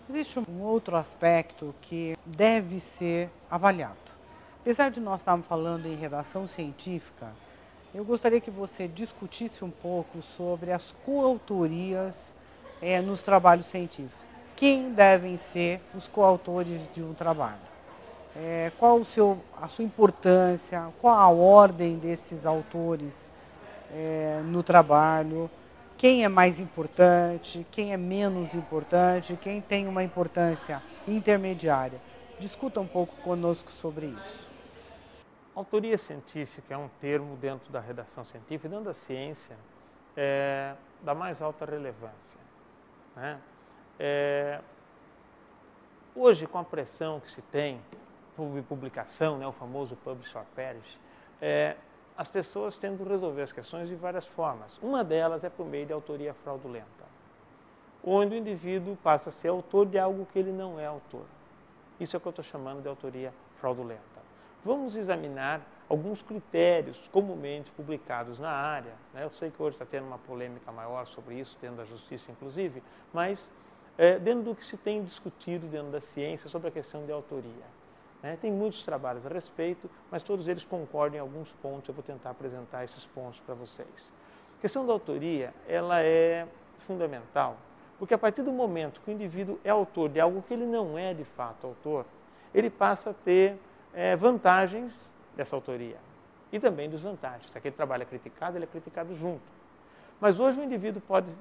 Existe um outro aspecto que deve ser avaliado. Apesar de nós estarmos falando em redação científica, eu gostaria que você discutisse um pouco sobre as coautorias nos trabalhos científicos. Quem devem ser os coautores de um trabalho? Qual a sua importância? Qual a ordem desses autores no trabalho? Quem é mais importante? Quem é menos importante? Quem tem uma importância intermediária? Discuta um pouco conosco sobre isso. Autoria científica é um termo dentro da redação científica, dentro da ciência, da mais alta relevância, né? Hoje, com a pressão que se tem por publicação, né, o famoso publish or perish, as pessoas tendem a resolver as questões de várias formas. Uma delas é por meio de autoria fraudulenta, onde o indivíduo passa a ser autor de algo que ele não é autor. Isso é o que eu estou chamando de autoria fraudulenta. Vamos examinar alguns critérios comumente publicados na área, né? Eu sei que hoje está tendo uma polêmica maior sobre isso, dentro da justiça inclusive, mas dentro do que se tem discutido dentro da ciência sobre a questão de autoria. Tem muitos trabalhos a respeito, mas todos eles concordam em alguns pontos. Eu vou tentar apresentar esses pontos para vocês. A questão da autoria, ela é fundamental, porque a partir do momento que o indivíduo é autor de algo que ele não é de fato autor, ele passa a ter vantagens dessa autoria e também desvantagens. Se aquele trabalho é criticado, ele é criticado junto. Mas hoje o indivíduo pode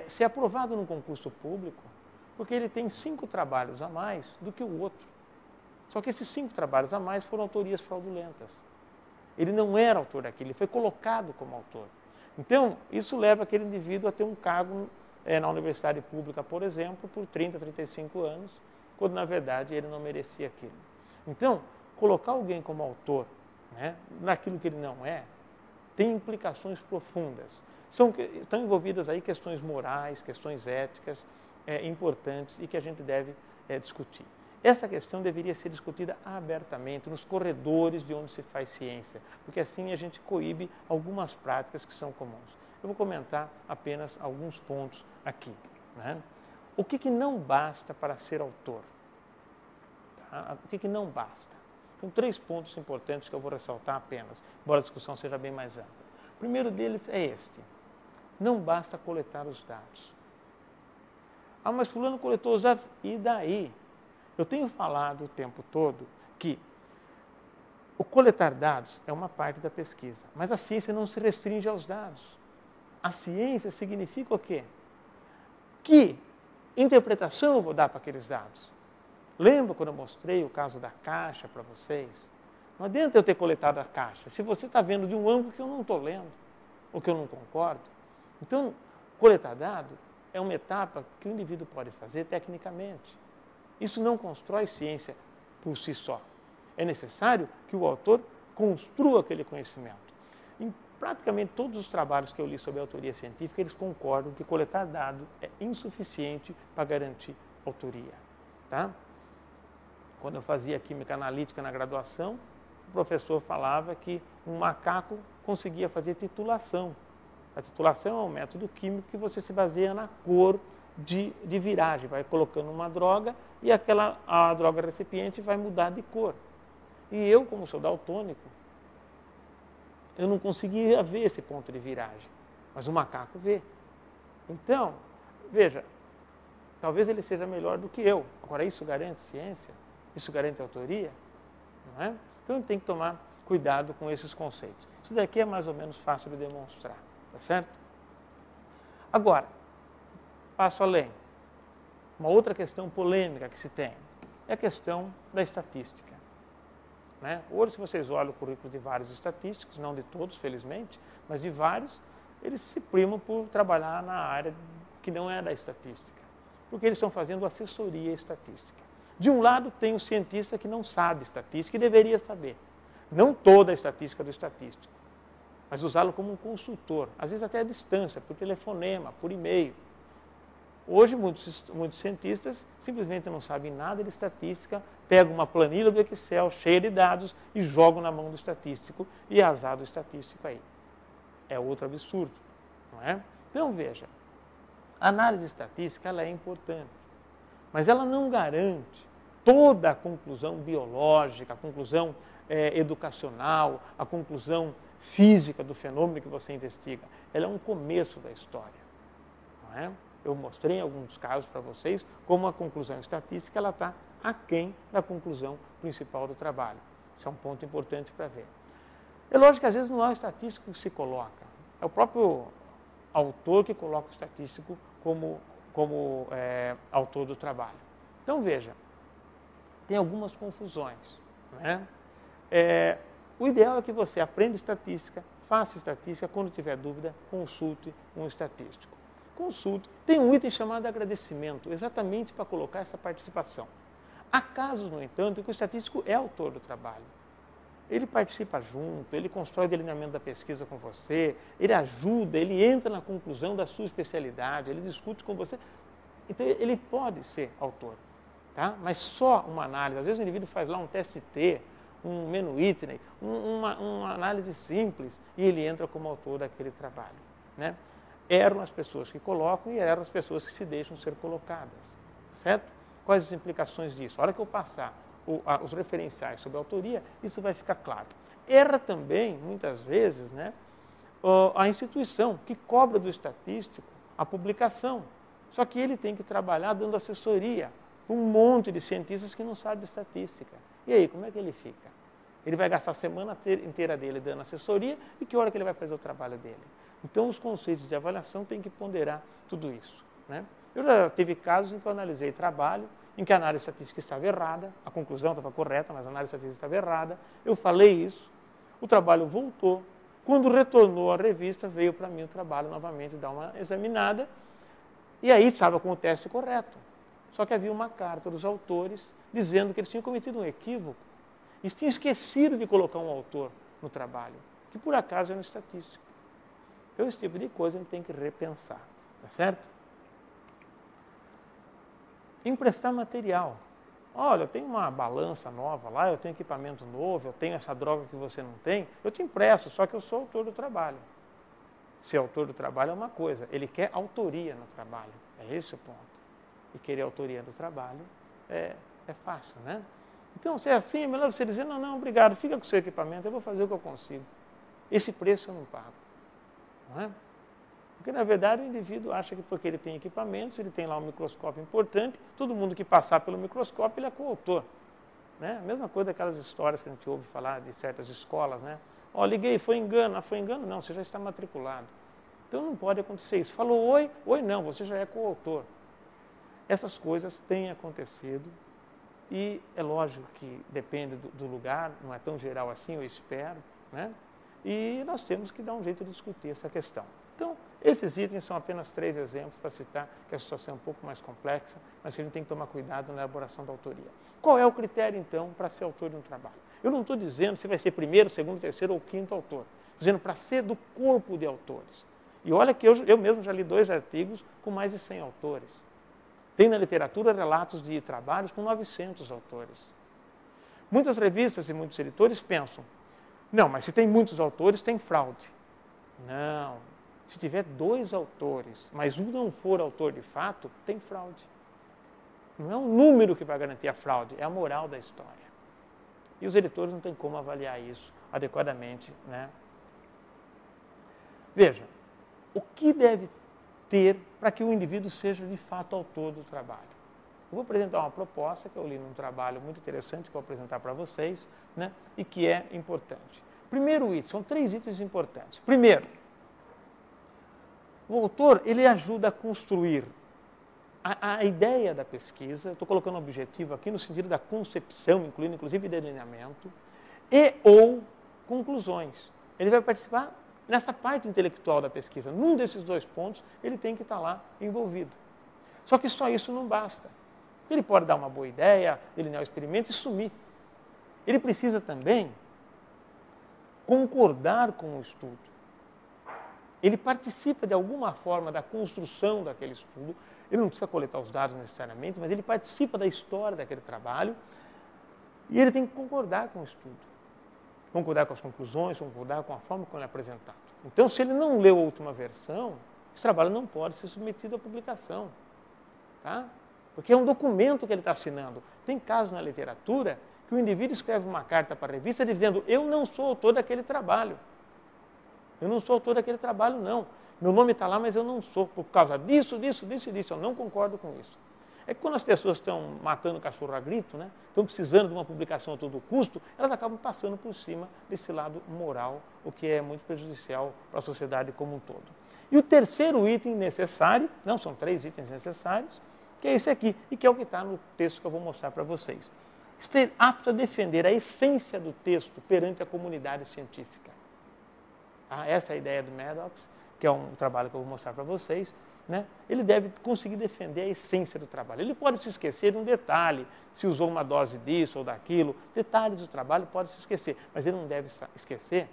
ser aprovado num concurso público porque ele tem 5 trabalhos a mais do que o outro. Só que esses 5 trabalhos a mais foram autorias fraudulentas. Ele não era autor daquilo, ele foi colocado como autor. Então, isso leva aquele indivíduo a ter um cargo na universidade pública, por exemplo, por 30, 35 anos, quando na verdade ele não merecia aquilo. Então, colocar alguém como autor, né, naquilo que ele não é, tem implicações profundas. Estão envolvidas aí questões morais, questões éticas importantes e que a gente deve discutir. Essa questão deveria ser discutida abertamente nos corredores de onde se faz ciência, porque assim a gente coíbe algumas práticas que são comuns. Eu vou comentar apenas alguns pontos aqui, né? O que não basta para ser autor? Tá? O que não basta? São 3 pontos importantes que eu vou ressaltar apenas, embora a discussão seja bem mais ampla. O primeiro deles é este: não basta coletar os dados. Ah, mas fulano coletou os dados, e daí? Eu tenho falado o tempo todo que o coletar dados é uma parte da pesquisa, mas a ciência não se restringe aos dados. A ciência significa o quê? Que interpretação eu vou dar para aqueles dados? Lembra quando eu mostrei o caso da caixa para vocês? Não adianta eu ter coletado a caixa, se você está vendo de um ângulo que eu não estou lendo, ou que eu não concordo. Então, coletar dado é uma etapa que o indivíduo pode fazer tecnicamente. Isso não constrói ciência por si só. É necessário que o autor construa aquele conhecimento. Em praticamente todos os trabalhos que eu li sobre autoria científica, eles concordam que coletar dado é insuficiente para garantir autoria. Tá? Quando eu fazia química analítica na graduação, o professor falava que um macaco conseguia fazer titulação. A titulação é um método químico que você se baseia na cor de viragem, vai colocando uma droga e a droga recipiente vai mudar de cor. E eu, como sou daltônico, eu não conseguia ver esse ponto de viragem, mas o macaco vê. Então, veja, talvez ele seja melhor do que eu. Agora, isso garante ciência? Isso garante autoria? Não é? Então, tem que tomar cuidado com esses conceitos. Isso daqui é mais ou menos fácil de demonstrar, tá certo? Agora, passo além. Uma outra questão polêmica que se tem é a questão da estatística. Né? Hoje, se vocês olham o currículo de vários estatísticos, não de todos, felizmente, mas de vários, eles se primam por trabalhar na área que não é da estatística, porque eles estão fazendo assessoria estatística. De um lado, tem o cientista que não sabe estatística e deveria saber. Não toda a estatística do estatístico, mas usá-lo como um consultor, às vezes até à distância, por telefonema, por e-mail. Hoje, muitos cientistas simplesmente não sabem nada de estatística, pegam uma planilha do Excel cheia de dados e jogam na mão do estatístico e é azar do estatístico aí. É outro absurdo, não é? Então, veja, a análise estatística ela é importante, mas ela não garante toda a conclusão biológica, a conclusão educacional, a conclusão física do fenômeno que você investiga. Ela é um começo da história. Não é? Eu mostrei em alguns casos para vocês como a conclusão estatística está aquém da conclusão principal do trabalho. Isso é um ponto importante para ver. É lógico que às vezes não é o estatístico que se coloca, é o próprio autor que coloca o estatístico como autor do trabalho. Então veja, tem algumas confusões. Né? O ideal é que você aprenda estatística, faça estatística, quando tiver dúvida, consulte um estatístico. Consulte. Tem um item chamado agradecimento, exatamente para colocar essa participação. Há casos, no entanto, em que o estatístico é autor do trabalho. Ele participa junto, ele constrói o delineamento da pesquisa com você, ele ajuda, ele entra na conclusão da sua especialidade, ele discute com você. Então, ele pode ser autor, tá? Mas só uma análise. Às vezes o indivíduo faz lá um TST, um menu item, uma análise simples, e ele entra como autor daquele trabalho. Né? Erram as pessoas que colocam e erram as pessoas que se deixam ser colocadas. Certo? Quais as implicações disso? A hora que eu passar os referenciais sobre a autoria, isso vai ficar claro. Erra também, muitas vezes, né, a instituição que cobra do estatístico a publicação. Só que ele tem que trabalhar dando assessoria para um monte de cientistas que não sabem estatística. E aí, como é que ele fica? Ele vai gastar a semana inteira dele dando assessoria e que hora que ele vai fazer o trabalho dele? Então, os conceitos de avaliação têm que ponderar tudo isso. Né? Eu já tive casos em que eu analisei trabalho, em que a análise estatística estava errada, a conclusão estava correta, mas a análise estatística estava errada. Eu falei isso, o trabalho voltou. Quando retornou à revista, veio para mim o trabalho novamente dar uma examinada, e aí estava com o teste correto. Só que havia uma carta dos autores dizendo que eles tinham cometido um equívoco. Eles tinham esquecido de colocar um autor no trabalho, que por acaso era um estatístico. Então, esse tipo de coisa a gente tem que repensar, tá certo? Emprestar material. Olha, eu tenho uma balança nova lá, eu tenho equipamento novo, eu tenho essa droga que você não tem, eu te empresto, só que eu sou autor do trabalho. Ser autor do trabalho é uma coisa, ele quer autoria no trabalho, é esse o ponto. E querer autoria do trabalho é fácil, né? Então, se é assim, é melhor você dizer, não, obrigado, fica com o seu equipamento, eu vou fazer o que eu consigo. Esse preço eu não pago. Não é? Porque, na verdade, o indivíduo acha que porque ele tem equipamentos, ele tem lá um microscópio importante, todo mundo que passar pelo microscópio, ele é coautor. Né? A mesma coisa daquelas histórias que a gente ouve falar de certas escolas, né? Ó, liguei, foi engano. Foi engano? Não, você já está matriculado. Então, não pode acontecer isso. Falou oi? Oi não, você já é coautor. Essas coisas têm acontecido e é lógico que depende do lugar, não é tão geral assim, eu espero, né? E nós temos que dar um jeito de discutir essa questão. Então, esses itens são apenas 3 exemplos para citar que a situação é um pouco mais complexa, mas que a gente tem que tomar cuidado na elaboração da autoria. Qual é o critério, então, para ser autor de um trabalho? Eu não estou dizendo se vai ser primeiro, segundo, terceiro ou quinto autor. Estou dizendo para ser do corpo de autores. E olha que eu mesmo já li 2 artigos com mais de 100 autores. Tem na literatura relatos de trabalhos com 900 autores. Muitas revistas e muitos editores pensam, não, mas se tem muitos autores, tem fraude. Não. Se tiver 2 autores, mas um não for autor de fato, tem fraude. Não é o número que vai garantir a fraude, é a moral da história. E os editores não têm como avaliar isso adequadamente. Né? Veja, o que deve ter para que o indivíduo seja de fato autor do trabalho? Eu vou apresentar uma proposta que eu li num trabalho muito interessante que eu vou apresentar para vocês, né, e que é importante. Primeiro item, são 3 itens importantes. Primeiro, o autor ele ajuda a construir a ideia da pesquisa, estou colocando um objetivo aqui no sentido da concepção, incluindo inclusive delineamento, e ou conclusões. Ele vai participar nessa parte intelectual da pesquisa. Num desses 2 pontos, ele tem que estar lá envolvido. Só que só isso não basta. Ele pode dar uma boa ideia, delinear o experimento e sumir. Ele precisa também concordar com o estudo. Ele participa de alguma forma da construção daquele estudo. Ele não precisa coletar os dados necessariamente, mas ele participa da história daquele trabalho e ele tem que concordar com o estudo. Concordar com as conclusões, concordar com a forma como ele é apresentado. Então, se ele não leu a última versão, esse trabalho não pode ser submetido à publicação. Tá? porque é um documento que ele está assinando. Tem casos na literatura que o indivíduo escreve uma carta para a revista dizendo: eu não sou autor daquele trabalho. Eu não sou autor daquele trabalho, não. Meu nome está lá, mas eu não sou, por causa disso, disso, disso e disso. Eu não concordo com isso. É que quando as pessoas estão matando cachorro a grito, né, estão precisando de uma publicação a todo custo, elas acabam passando por cima desse lado moral, o que é muito prejudicial para a sociedade como um todo. E o terceiro item necessário, não, são 3 itens necessários, que é esse aqui, e que é o que está no texto que eu vou mostrar para vocês. Ser apto a defender a essência do texto perante a comunidade científica. Essa é a ideia do Maddox, que é um trabalho que eu vou mostrar para vocês. Né? Ele deve conseguir defender a essência do trabalho. Ele pode se esquecer de um detalhe, se usou uma dose disso ou daquilo, detalhes do trabalho pode se esquecer, mas ele não deve esquecer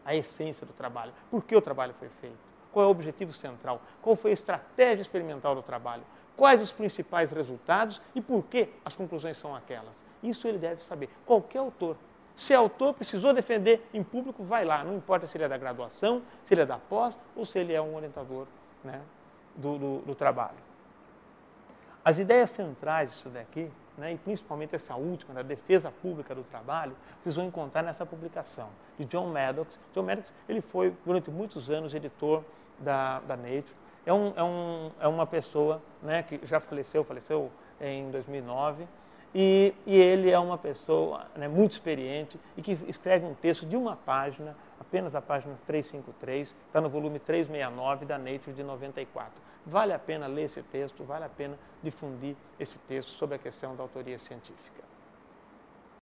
a essência do trabalho. Por que o trabalho foi feito? Qual é o objetivo central? Qual foi a estratégia experimental do trabalho? Quais os principais resultados e por que as conclusões são aquelas? Isso ele deve saber. Qualquer autor. Se é autor, precisou defender em público, vai lá. Não importa se ele é da graduação, se ele é da pós ou se ele é um orientador, né, do trabalho. As ideias centrais disso daqui, né, e principalmente essa última, da defesa pública do trabalho, vocês vão encontrar nessa publicação de John Maddox. John Maddox, ele foi, durante muitos anos, editor da Nature. É uma pessoa, né, que já faleceu em 2009, e ele é uma pessoa, né, muito experiente e que escreve um texto de uma página, apenas a página 353, está no volume 369 da Nature de 94. Vale a pena ler esse texto, vale a pena difundir esse texto sobre a questão da autoria científica.